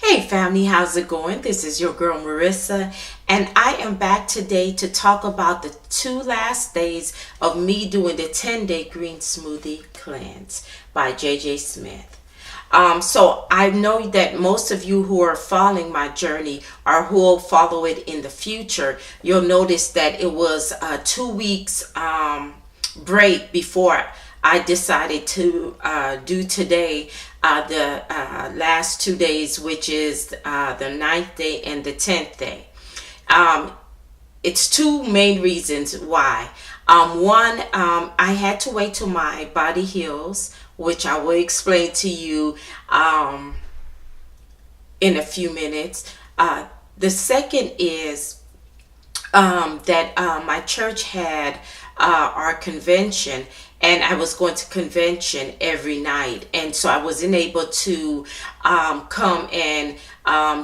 Hey family, how's it going? This is your girl Marissa, and I am back today to talk about the two last days of me doing the 10-day green smoothie cleanse by JJ Smith. So I know that most of you who are following my journey or who will follow it in the future, you'll notice that it was 2 weeks break before I decided to do today the last 2 days, which is the ninth day and the 10th day. Um, it's two main reasons why. One, I had to wait till my body heals, which I will explain to you in a few minutes. The second is that my church had our convention, and I was going to convention every night, and so I wasn't able to come and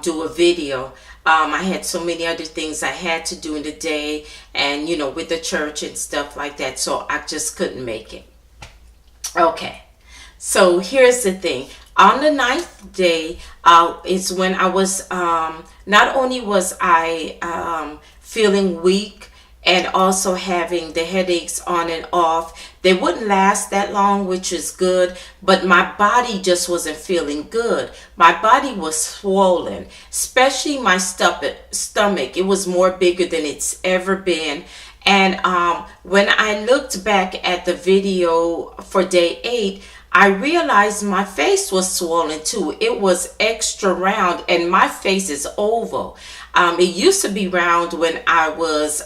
do a video. I had so many other things I had to do in the day, and with the church and stuff like that, so I just couldn't make it. Okay, so here's the thing. On the ninth day is when I was, not only was I feeling weak and also having the headaches on and off. They wouldn't last that long, which is good, but my body just wasn't feeling good. My body was swollen, especially my stomach. It was more bigger than it's ever been. And when I looked back at the video for day 8, I realized my face was swollen too. It was extra round, and my face is oval. It used to be round when I was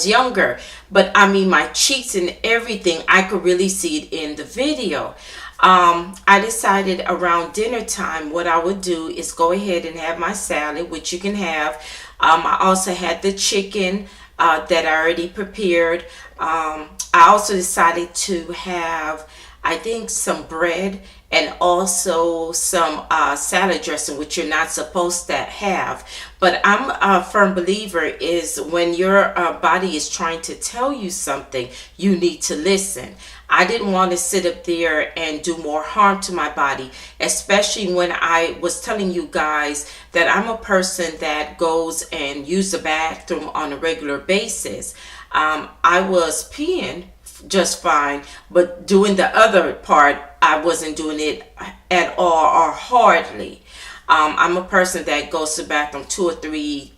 younger, but I mean my cheeks and everything, I could really see it in the video. I decided around dinner time what I would do is go ahead and have my salad, which you can have. I also had the chicken that I already prepared. I also decided to have, I think, some bread and also some salad dressing, which you're not supposed to have. But I'm a firm believer is when your body is trying to tell you something, you need to listen. I didn't want to sit up there and do more harm to my body, especially when I was telling you guys that I'm a person that goes and use the bathroom on a regular basis. I was peeing just fine, but doing the other part, I wasn't doing it at all or hardly. I'm a person that goes to the bathroom 2 or 3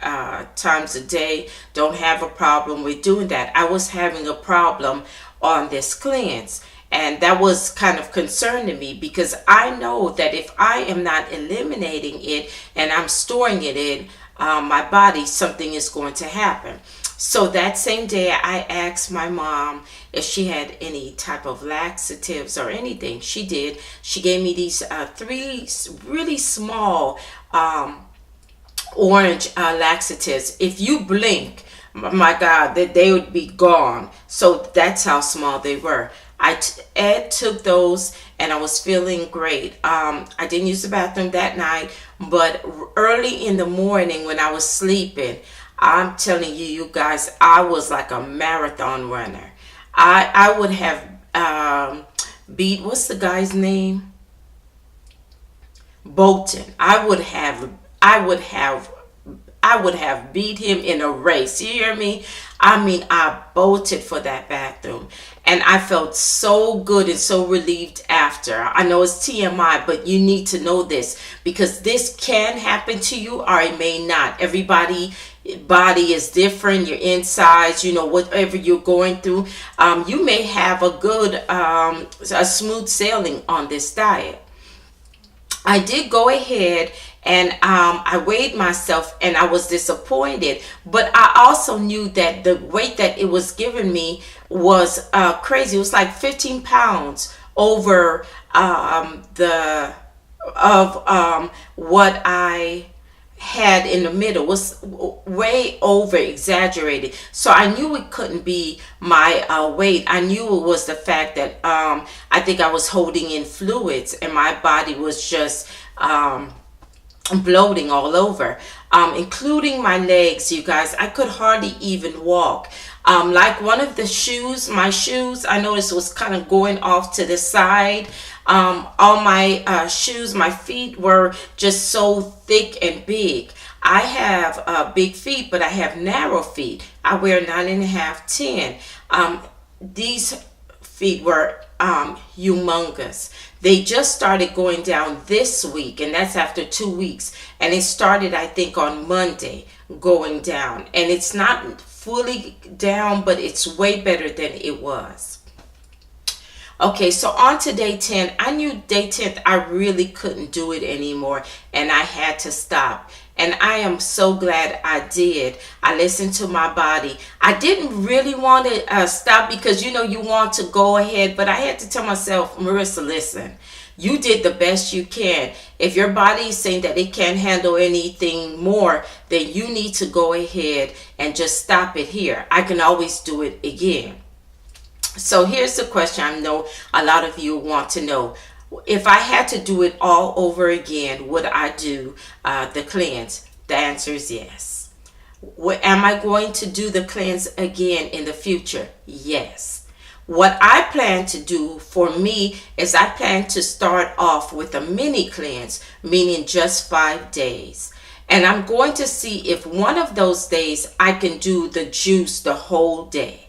times a day. Don't have a problem with doing that. I was having a problem on this cleanse, and that was kind of concerning me because I know that if I am not eliminating it and I'm storing it in my body, something is going to happen. So that same day, I asked my mom if she had any type of laxatives or anything. She did. She gave me these 3 really small orange laxatives. If you blink, my God, that they would be gone. So that's how small they were. Ed took those, and I was feeling great. I didn't use the bathroom that night, but early in the morning when I was sleeping, I'm telling you, you guys, I was like a marathon runner. I would have beat, what's the guy's name? Bolton. I would have beat him in a race. You hear me? I mean, I bolted for that bathroom, and I felt so good and so relieved after. I know it's TMI, but you need to know this because this can happen to you or it may not. Everybody body is different, your insides, whatever you're going through. You may have a smooth sailing on this diet. I did go ahead and I weighed myself, and I was disappointed, but I also knew that the weight that it was giving me was crazy. It was like 15 pounds over what I had in the middle. Was way over exaggerated, so I knew it couldn't be my weight. I knew it was the fact that I think I was holding in fluids and my body was just bloating all over. including my legs, you guys. I could hardly even walk. Like one of the shoes, my shoes, I noticed was kind of going off to the side. All my shoes, my feet were just so thick and big. I have big feet, but I have narrow feet. I wear 9.5, 10. These feet were humongous. They just started going down this week, and that's after 2 weeks. And it started, I think, on Monday going down. And it's not fully down, but it's way better than it was. Okay, so on to day 10. I knew day 10 I really couldn't do it anymore, and I had to stop. And I am so glad I did. I listened to my body. I didn't really want to stop because, you know, you want to go ahead. But I had to tell myself, Marissa, listen, you did the best you can. If your body is saying that it can't handle anything more, then you need to go ahead and just stop it here. I can always do it again. So here's the question I know a lot of you want to know. If I had to do it all over again, would I do the cleanse? The answer is yes. Am I going to do the cleanse again in the future? Yes. What I plan to do for me is I plan to start off with a mini cleanse, meaning just 5 days. And I'm going to see if one of those days I can do the juice the whole day.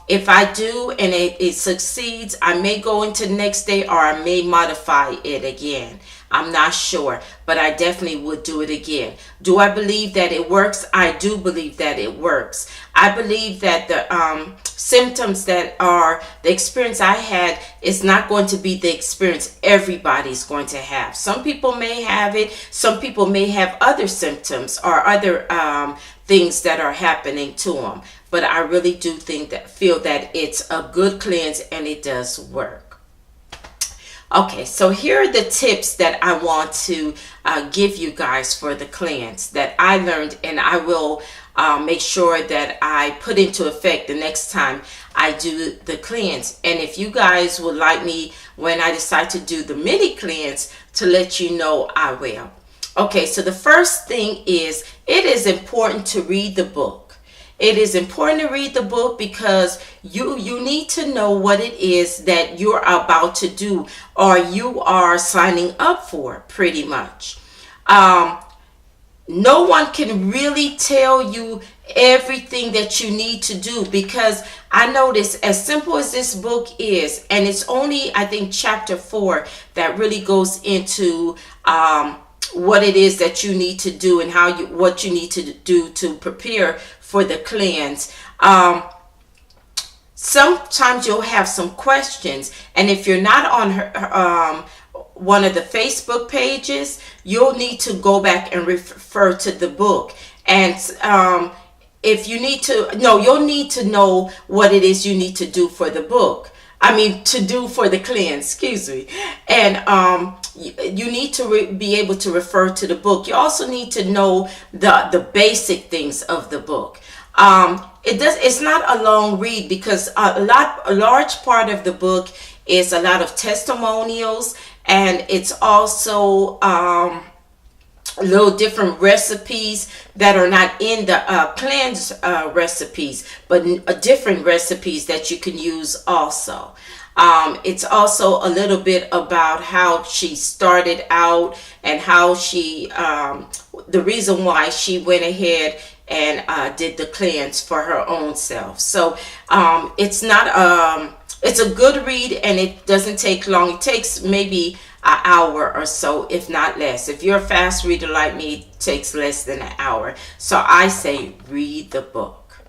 If I do and it succeeds, I may go into the next day or I may modify it again. I'm not sure, but I definitely would do it again. Do I believe that it works? I do believe that it works. I believe that the symptoms that are the experience I had is not going to be the experience everybody's going to have. Some people may have it. Some people may have other symptoms or other things that are happening to them. But I really do feel that it's a good cleanse and it does work. Okay, so here are the tips that I want to give you guys for the cleanse that I learned, and I will make sure that I put into effect the next time I do the cleanse. And if you guys would like me, when I decide to do the mini cleanse, to let you know, I will. Okay, so the first thing is it is important to read the book. It is important to read the book because you need to know what it is that you're about to do or you are signing up for, pretty much. No one can really tell you everything that you need to do, because I notice, as simple as this book is, and it's only, I think, chapter 4 that really goes into what it is that you need to do and what you need to do to prepare for the cleanse. Sometimes you'll have some questions, and if you're not on one of the Facebook pages, you'll need to go back and refer to the book. And if you need to, no, you'll need to know what it is you need to do for the book. I mean, to do for the cleanse, excuse me. And you need to be able to refer to the book. You also need to know the basic things of the book. It's not a long read, because a large part of the book is a lot of testimonials, and it's also little different recipes that are not in the cleanse recipes, but different recipes that you can use also. It's also a little bit about how she started out and how she, the reason why she went ahead and did the cleanse for her own self. So it's not, it's a good read, and it doesn't take long. It takes maybe an hour or so, if not less. If you're a fast reader like me, it takes less than an hour. So I say read the book.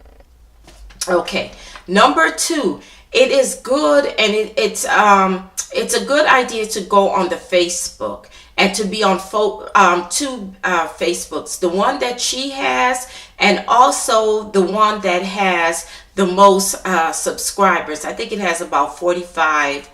Okay, number 2, it is good, and it's a good idea to go on the Facebook and to be on two Facebooks, the one that she has and also the one that has the most subscribers. I think it has about 45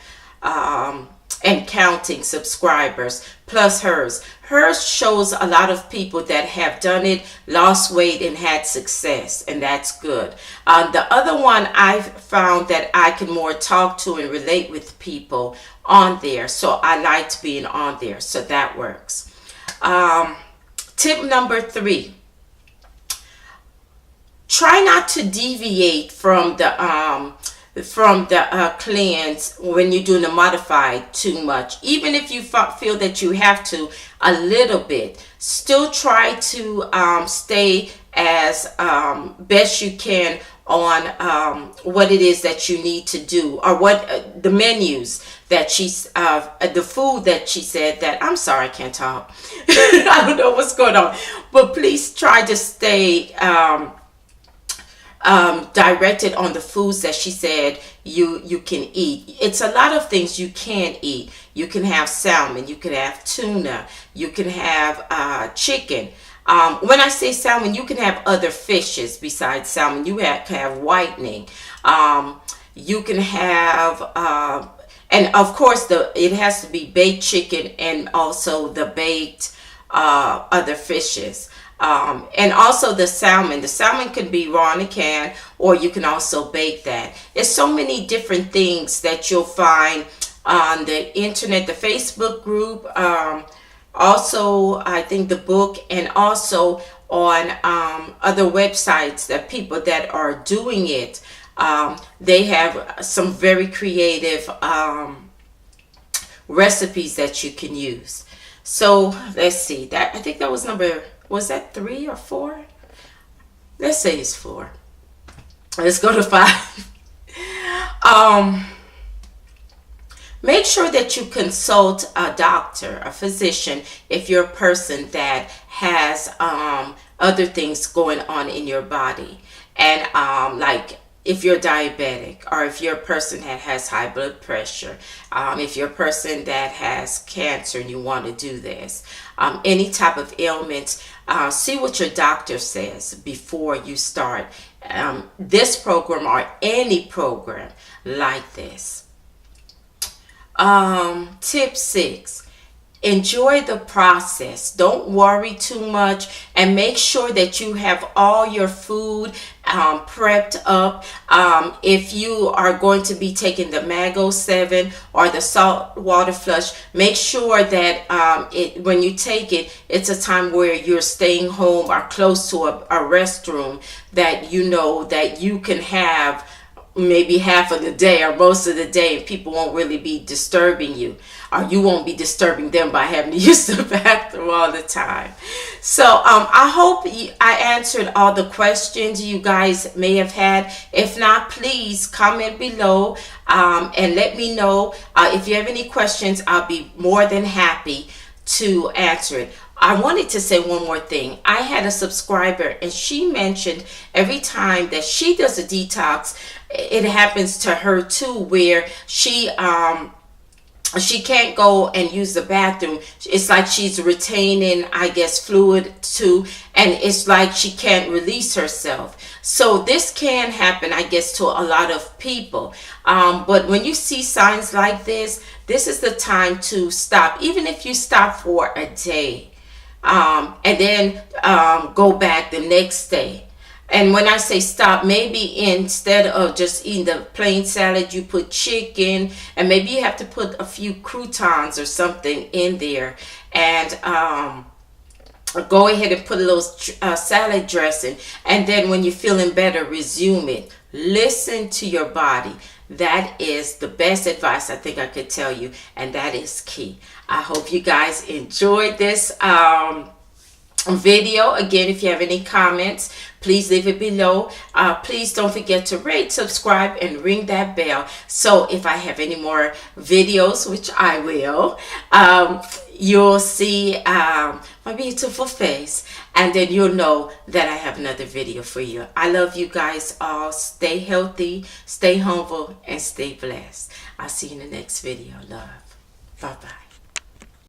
and counting subscribers, plus hers. Hers shows a lot of people that have done it, lost weight, and had success, and that's good. The other one, I've found that I can more talk to and relate with people on there, so I liked being on there, so that works. Tip number 3, try not to deviate from the cleanse when you're doing the modified too much. Even if you feel that you have to a little bit, still try to stay as best you can on what it is that you need to do, or what the menus that the food that she said that, I'm sorry, I can't talk. I don't know what's going on, but please try to stay directed on the foods that she said you can eat. It's a lot of things you can eat. You can have salmon, you can have tuna, you can have chicken. When I say salmon, you can have other fishes besides salmon. You can have whitening. You can have, and of course, it has to be baked chicken and also the baked other fishes. And also the salmon. The salmon can be raw in a can, or you can also bake that. There's so many different things that you'll find on the internet, the Facebook group, also I think the book, and also on other websites that people that are doing it. They have some very creative recipes that you can use. So let's see, that I think that was that 3 or 4? Let's say it's 4. Let's go to 5. Make sure that you consult a doctor, a physician, if you're a person that has other things going on in your body. And like if you're diabetic, or if you're a person that has high blood pressure, if you're a person that has cancer and you want to do this, any type of ailments, see what your doctor says before you start this program or any program like this. Tip 6. Enjoy the process. Don't worry too much, and make sure that you have all your food prepped up. If you are going to be taking the Mago 7 or the salt water flush, make sure that when you take it, it's a time where you're staying home or close to a restroom that you know that you can have maybe half of the day or most of the day, and people won't really be disturbing you, or you won't be disturbing them by having to use the bathroom all the time. So I hope I answered all the questions you guys may have had. If not, please comment below and let me know. If you have any questions, I'll be more than happy to answer it. I wanted to say one more thing. I had a subscriber, and she mentioned every time that she does a detox, it happens to her too, where she can't go and use the bathroom. It's like she's retaining, I guess, fluid too, and it's like she can't release herself. So this can happen, I guess, to a lot of people. But when you see signs like this is the time to stop. Even if you stop for a day, and then go back the next day. And when I say stop, maybe instead of just eating the plain salad, you put chicken, and maybe you have to put a few croutons or something in there, and go ahead and put a little salad dressing. And then when you're feeling better, resume it. Listen to your body. That is the best advice I think I could tell you, and that is key. I hope you guys enjoyed this video. Again, if you have any comments, please leave it below. Please don't forget to rate, subscribe, and ring that bell, so if I have any more videos, which I will, you'll see my beautiful face, and then you'll know that I have another video for you. I love you guys all. Stay healthy, stay humble, and stay blessed. I'll see you in the next video. Love. Bye-bye.